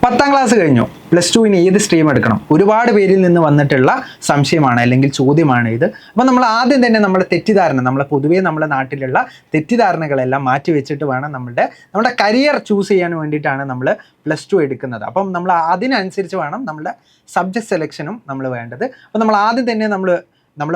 10ാം class കഴിഞ്ഞു, +2 ഏത് stream എടുക്കണം? ഒരുപാട് പേരിൽ നിന്ന് വന്നിട്ടുള്ള സംശയമാണ് അല്ലെങ്കിൽ ചോദ്യമാണ് ഇത്. അപ്പോൾ നമ്മൾ ആദ്യം തന്നെ നമ്മുടെ തെറ്റിദ്ധാരണ, പൊതുവേ നമ്മുടെ നാട്ടിലുള്ള തെറ്റിദ്ധാരണകളെല്ലാം മാറ്റി വെച്ചിട്ട് വേണം നമ്മുടെ കരിയർ ചൂസ് ചെയ്യാൻ വേണ്ടിയിട്ടാണ് നമ്മൾ +2 എടുക്കുന്നത്. അപ്പം നമ്മൾ അതിനനുസരിച്ച് വേണം നമ്മുടെ സബ്ജക്ട് സെലക്ഷനും നമ്മൾ വേണ്ടത്. അപ്പോൾ നമ്മൾ ആദ്യം തന്നെ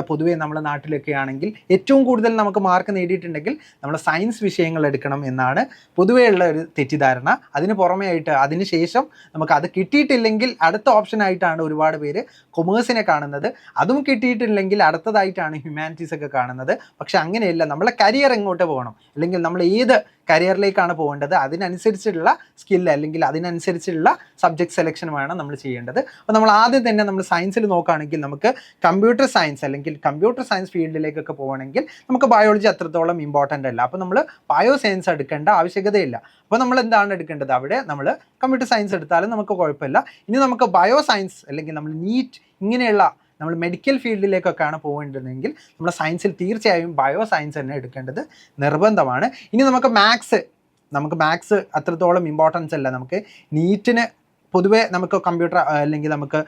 പൊതുവേ നമ്മുടെ നാട്ടിലൊക്കെ ആണെങ്കിൽ ഏറ്റവും കൂടുതൽ നമുക്ക് മാർക്ക് നേടിയിട്ടുണ്ടെങ്കിൽ നമ്മൾ സയൻസ് വിഷയങ്ങൾ എടുക്കണം എന്നാണ് പൊതുവേ ഉള്ള ഒരു തെറ്റിദ്ധാരണ. അതിന് പുറമേ ആയിട്ട് അതിന് ശേഷം നമുക്ക് അത് കിട്ടിയിട്ടില്ലെങ്കിൽ അടുത്ത ഓപ്ഷനായിട്ടാണ് ഒരുപാട് പേര് കൊമേഴ്സിനെ കാണുന്നത്. അതും കിട്ടിയിട്ടില്ലെങ്കിൽ അടുത്തതായിട്ടാണ് ഹ്യൂമാനിറ്റീസ് ഒക്കെ കാണുന്നത്. പക്ഷെ അങ്ങനെയല്ല, നമ്മളെ കരിയർ എങ്ങോട്ട് പോകണം അല്ലെങ്കിൽ നമ്മൾ ഏത് കരിയറിലേക്കാണ് പോകേണ്ടത്, അതിനനുസരിച്ചുള്ള സ്കില്ല് അല്ലെങ്കിൽ അതിനനുസരിച്ചുള്ള സബ്ജക്ട് സെലക്ഷൻ വേണം നമ്മൾ ചെയ്യേണ്ടത്. അപ്പോൾ നമ്മൾ ആദ്യം തന്നെ നമ്മൾ സയൻസിൽ നോക്കുകയാണെങ്കിൽ നമുക്ക് കമ്പ്യൂട്ടർ സയൻസ് അല്ലെങ്കിൽ കമ്പ്യൂട്ടർ സയൻസ് ഫീൽഡിലേക്കൊക്കെ പോകണമെങ്കിൽ നമുക്ക് ബയോളജി അത്രത്തോളം ഇമ്പോർട്ടൻ്റ് അല്ല. അപ്പോൾ നമ്മൾ ബയോ സയൻസ് എടുക്കേണ്ട ആവശ്യകതയില്ല. അപ്പോൾ നമ്മൾ എന്താണ് എടുക്കേണ്ടത്? അവിടെ നമ്മൾ കമ്പ്യൂട്ടർ സയൻസ് എടുത്താലും നമുക്ക് കുഴപ്പമില്ല. ഇനി നമുക്ക് ബയോ സയൻസ് അല്ലെങ്കിൽ നമ്മൾ നീറ്റ് ഇങ്ങനെയുള്ള നമ്മൾ മെഡിക്കൽ ഫീൽഡിലേക്കൊക്കെയാണ് പോകേണ്ടതെങ്കിൽ നമ്മൾ സയൻസിൽ തീർച്ചയായും ബയോ സയൻസ് തന്നെ എടുക്കേണ്ടത് നിർബന്ധമാണ്. ഇനി നമുക്ക് മാത്സ് അത്രത്തോളം ഇമ്പോർട്ടൻസ് അല്ല. നമുക്ക് നീറ്റിന് പൊതുവേ നമുക്ക് കമ്പ്യൂട്ടർ അല്ലെങ്കിൽ നമുക്ക്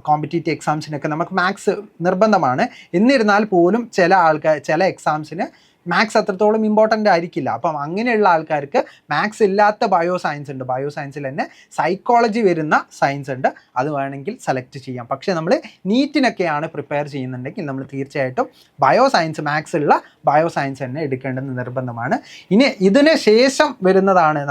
കോമ്പറ്റീറ്റീവ് എക്സാംസിനൊക്കെ നമുക്ക് മാത്സ് നിർബന്ധമാണ്. എന്നിരുന്നാൽ പോലും ചില എക്സാംസിന് മാത്സ് അത്രത്തോളം ഇമ്പോർട്ടൻ്റ് ആയിരിക്കില്ല. അപ്പം അങ്ങനെയുള്ള ആൾക്കാർക്ക് മാത്സ് ഇല്ലാത്ത ബയോ സയൻസ് ഉണ്ട്. ബയോ സയൻസിൽ തന്നെ സൈക്കോളജി വരുന്ന സയൻസ് ഉണ്ട്, അത് വേണമെങ്കിൽ സെലക്ട് ചെയ്യാം. പക്ഷേ നമ്മൾ നീറ്റിനൊക്കെയാണ് പ്രിപ്പയർ ചെയ്യുന്നുണ്ടെങ്കിൽ നമ്മൾ തീർച്ചയായിട്ടും ബയോ സയൻസ്, മാത്സ് ഉള്ള ബയോ സയൻസ് തന്നെ എടുക്കേണ്ടത് നിർബന്ധമാണ്. ഇനി ഇതിന് ശേഷം വരുന്നതാണ്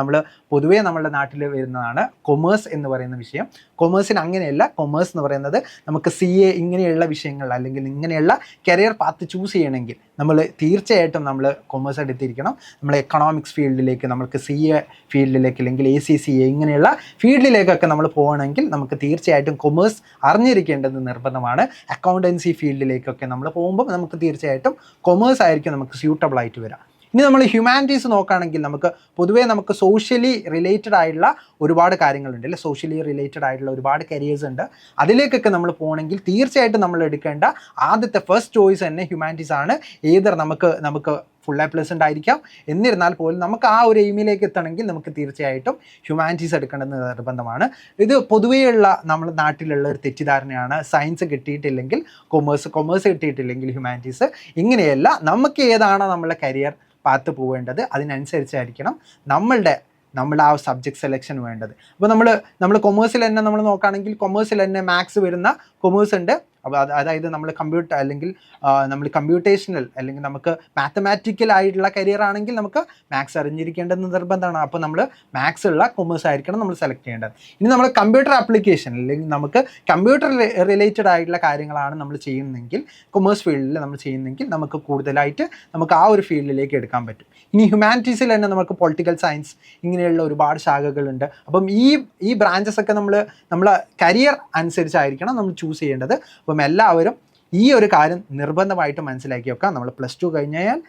പൊതുവേ നമ്മുടെ നാട്ടിൽ വരുന്നതാണ് കൊമേഴ്സ് എന്ന് പറയുന്ന വിഷയം. കൊമേഴ്സിന് അങ്ങനെയല്ല. കൊമേഴ്സ് എന്ന് പറയുന്നത് നമുക്ക് CA ഇങ്ങനെയുള്ള വിഷയങ്ങൾ അല്ലെങ്കിൽ ഇങ്ങനെയുള്ള കരിയർ പാത്ത് ചൂസ് ചെയ്യണമെങ്കിൽ നമ്മൾ തീർച്ചയായിട്ടും നമ്മൾ കൊമേഴ്സ് എടുത്തിരിക്കണം. നമ്മൾ എക്കണോമിക്സ് ഫീൽഡിലേക്ക്, നമുക്ക് CA ഫീൽഡിലേക്ക് അല്ലെങ്കിൽ ACCA ഇങ്ങനെയുള്ള ഫീൽഡിലേക്കൊക്കെ നമ്മൾ പോകണമെങ്കിൽ നമുക്ക് തീർച്ചയായിട്ടും കൊമേഴ്സ് അറിഞ്ഞിരിക്കേണ്ടത് നിർബന്ധമാണ്. അക്കൗണ്ടൻസി ഫീൽഡിലേക്കൊക്കെ നമ്മൾ പോകുമ്പോൾ നമുക്ക് തീർച്ചയായിട്ടും കൊമേഴ്സ് ആയിരിക്കും നമുക്ക് സ്യൂട്ടബിൾ ആയിട്ട് വരിക. ഇനി നമ്മൾ ഹ്യൂമാനിറ്റീസ് നോക്കുകയാണെങ്കിൽ നമുക്ക് സോഷ്യലി റിലേറ്റഡ് ആയിട്ടുള്ള ഒരുപാട് കാര്യങ്ങളുണ്ട് അല്ലേ? സോഷ്യലി റിലേറ്റഡ് ആയിട്ടുള്ള ഒരുപാട് കരിയേഴ്സ് ഉണ്ട്. അതിലേക്കൊക്കെ നമ്മൾ പോകണമെങ്കിൽ തീർച്ചയായിട്ടും നമ്മൾ എടുക്കേണ്ട ആദ്യത്തെ ഫസ്റ്റ് ചോയ്സ് തന്നെ ഹ്യൂമാനിറ്റീസ് ആണ്. നമുക്ക് ഫുൾ A+ ഉണ്ടായിരിക്കാം. എന്നിരുന്നാൽ പോലും നമുക്ക് ആ ഒരു എയിമിലേക്ക് എത്തണമെങ്കിൽ നമുക്ക് തീർച്ചയായിട്ടും ഹ്യൂമാനിറ്റീസ് എടുക്കേണ്ടത് നിർബന്ധമാണ്. ഇത് പൊതുവെയുള്ള നമ്മുടെ നാട്ടിലുള്ള ഒരു തെറ്റിദ്ധാരണയാണ്. സയൻസ് കിട്ടിയിട്ടില്ലെങ്കിൽ കൊമേഴ്സ് കിട്ടിയിട്ടില്ലെങ്കിൽ ഹ്യൂമാനിറ്റീസ്. ഇങ്ങനെയല്ല, നമുക്ക് ഏതാണ് നമ്മളെ കരിയർ പാത്ത് പോവേണ്ടത് അതിനനുസരിച്ചായിരിക്കണം നമ്മളുടെ ആ സബ്ജക്ട് സെലക്ഷൻ വേണ്ടത്. അപ്പോൾ നമ്മൾ കൊമേഴ്സിൽ തന്നെ നമ്മൾ നോക്കുകയാണെങ്കിൽ കൊമേഴ്സിൽ തന്നെ മാത്സ് വരുന്ന കൊമേഴ്സ് ഉണ്ട്. അപ്പോൾ അതായത് നമ്മൾ കമ്പ്യൂട്ടേഷണൽ അല്ലെങ്കിൽ നമുക്ക് മാത്തമാറ്റിക്കൽ ആയിട്ടുള്ള കരിയർ ആണെങ്കിൽ നമുക്ക് മാത്സ് അറിഞ്ഞിരിക്കേണ്ടത് നിർബന്ധമാണ്. അപ്പോൾ നമ്മൾ മാത്സ് ഉള്ള കൊമേഴ്സ് ആയിരിക്കണം നമ്മൾ സെലക്ട് ചെയ്യേണ്ടത്. ഇനി നമ്മൾ കമ്പ്യൂട്ടർ ആപ്ലിക്കേഷൻ അല്ലെങ്കിൽ നമുക്ക് കമ്പ്യൂട്ടർ റിലേറ്റഡ് ആയിട്ടുള്ള കാര്യങ്ങളാണ് നമ്മൾ ചെയ്യുന്നതെങ്കിൽ, കൊമേഴ്സ് ഫീൽഡിൽ നമ്മൾ ചെയ്യുന്നതെങ്കിൽ നമുക്ക് കൂടുതലായിട്ട് നമുക്ക് ആ ഒരു ഫീൽഡിലേക്ക് എടുക്കാൻ പറ്റും. ഇനി ഹ്യൂമാനിറ്റീസിൽ തന്നെ നമുക്ക് പൊളിറ്റിക്കൽ സയൻസ് ഇങ്ങനെയുള്ള ഒരുപാട് ശാഖകളുണ്ട്. അപ്പം ഈ ബ്രാഞ്ചസ് ഒക്കെ നമ്മൾ കരിയർ അനുസരിച്ചായിരിക്കണം നമ്മൾ ചൂസ് ചെയ്യേണ്ടത്. അപ്പം എല്ലാവരും ഈ ഒരു കാര്യം നിർബന്ധമായിട്ട് മനസ്സിലാക്കി വെക്കാം. നമ്മൾ +2 കഴിഞ്ഞാൽ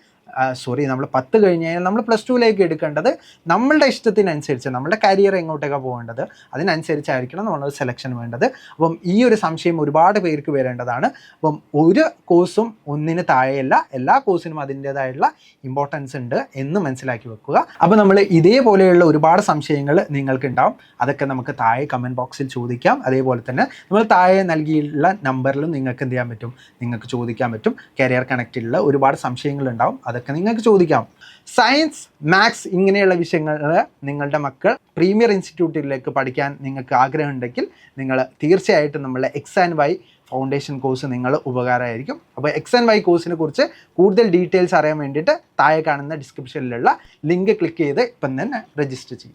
നമ്മൾ 10 കഴിഞ്ഞാൽ നമ്മൾ +2ലേക്ക് എടുക്കേണ്ടത് നമ്മളുടെ ഇഷ്ടത്തിനനുസരിച്ച്, നമ്മുടെ കരിയർ എങ്ങോട്ടേക്കാണ് പോകേണ്ടത് അതിനനുസരിച്ചായിരിക്കണം നമ്മൾ സെലക്ഷൻ വേണ്ടത്. അപ്പം ഈ ഒരു സംശയം ഒരുപാട് പേർക്ക് വരേണ്ടതാണ്. അപ്പം ഒരു കോഴ്സും ഒന്നിന് താഴെയല്ല, എല്ലാ കോഴ്സിനും അതിൻ്റേതായിട്ടുള്ള ഇമ്പോർട്ടൻസ് ഉണ്ട് എന്ന് മനസ്സിലാക്കി വെക്കുക. അപ്പോൾ നമ്മൾ ഇതേപോലെയുള്ള ഒരുപാട് സംശയങ്ങൾ നിങ്ങൾക്ക് ഉണ്ടാവും. അതൊക്കെ നമുക്ക് താഴെ കമൻറ്റ് ബോക്സിൽ ചോദിക്കാം. അതേപോലെ തന്നെ നമ്മൾ താഴെ നൽകിയുള്ള നമ്പറിലും നിങ്ങൾക്ക് എന്ത് ചെയ്യാൻ പറ്റും, നിങ്ങൾക്ക് ചോദിക്കാൻ പറ്റും. കരിയർ കണക്റ്റിലുള്ള ഒരുപാട് സംശയങ്ങളുണ്ടാവും, അതൊക്കെ നിങ്ങൾക്ക് ചോദിക്കാം. സയൻസ്, മാത്സ് ഇങ്ങനെയുള്ള വിഷയങ്ങൾ നിങ്ങളുടെ മക്കൾ പ്രീമിയർ ഇൻസ്റ്റിറ്റ്യൂട്ടിലേക്ക് പഠിക്കാൻ നിങ്ങൾക്ക് ആഗ്രഹമുണ്ടെങ്കിൽ നിങ്ങൾ തീർച്ചയായിട്ടും നമ്മളെ X&Y ഫൗണ്ടേഷൻ കോഴ്സ് നിങ്ങൾ ഉപകാരമായിരിക്കും. അപ്പോൾ X&Y കോഴ്സിനെ കുറിച്ച് കൂടുതൽ ഡീറ്റെയിൽസ് അറിയാൻ വേണ്ടിയിട്ട് താഴെ കാണുന്ന ഡിസ്ക്രിപ്ഷനിലുള്ള ലിങ്ക് ക്ലിക്ക് ചെയ്ത് ഇപ്പം തന്നെ രജിസ്റ്റർ ചെയ്യും.